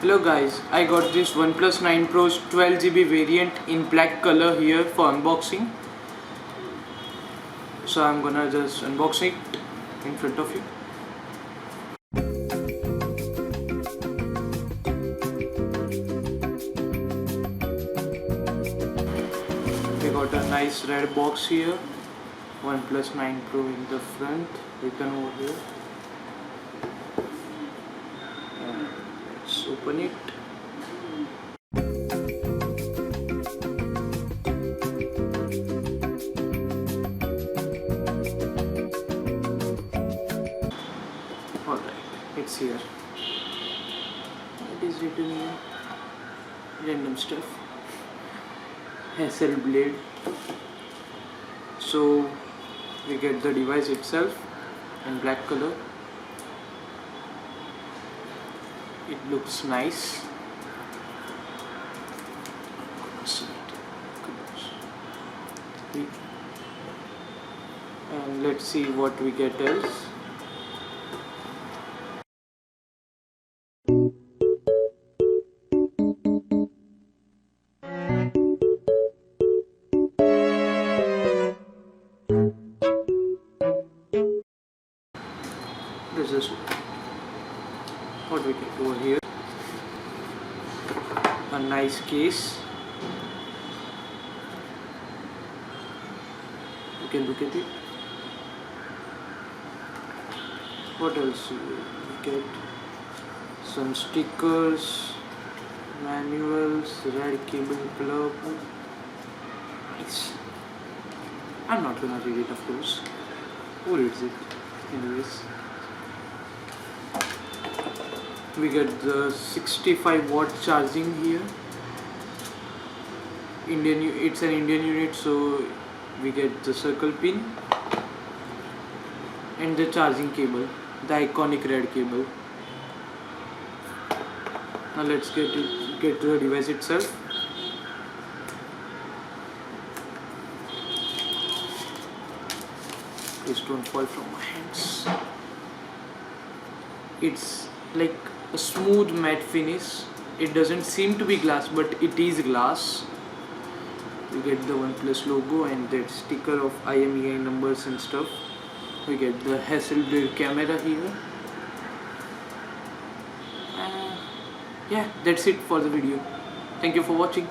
Hello guys, I got this OnePlus 9 Pro's 12GB variant in black color here for unboxing. So I'm gonna just unbox it in front of you. We got a nice red box here. OnePlus 9 Pro in the front, written over here. And let's open it. Alright, it's here. It is written here. Random stuff. Hassle blade. So we get the device itself in black color. It looks nice. And let's see what we get else. This is what we get over here. A nice case. You can look at it. What else we get? Some stickers, manuals, red cable plug. Nice. I'm not gonna read it, of course. Who reads it? Anyways. We get the 65-watt charging here. It's an Indian unit, so we get the circle pin and the charging cable, the iconic red cable. Now let's get to the device itself. Please don't fall from my hands. It's like a smooth matte finish. It doesn't seem to be glass, but it is glass. We get the OnePlus logo and that sticker of IMEI numbers and stuff. We get the Hasselblad camera here. Yeah, that's it for the video. Thank you for watching.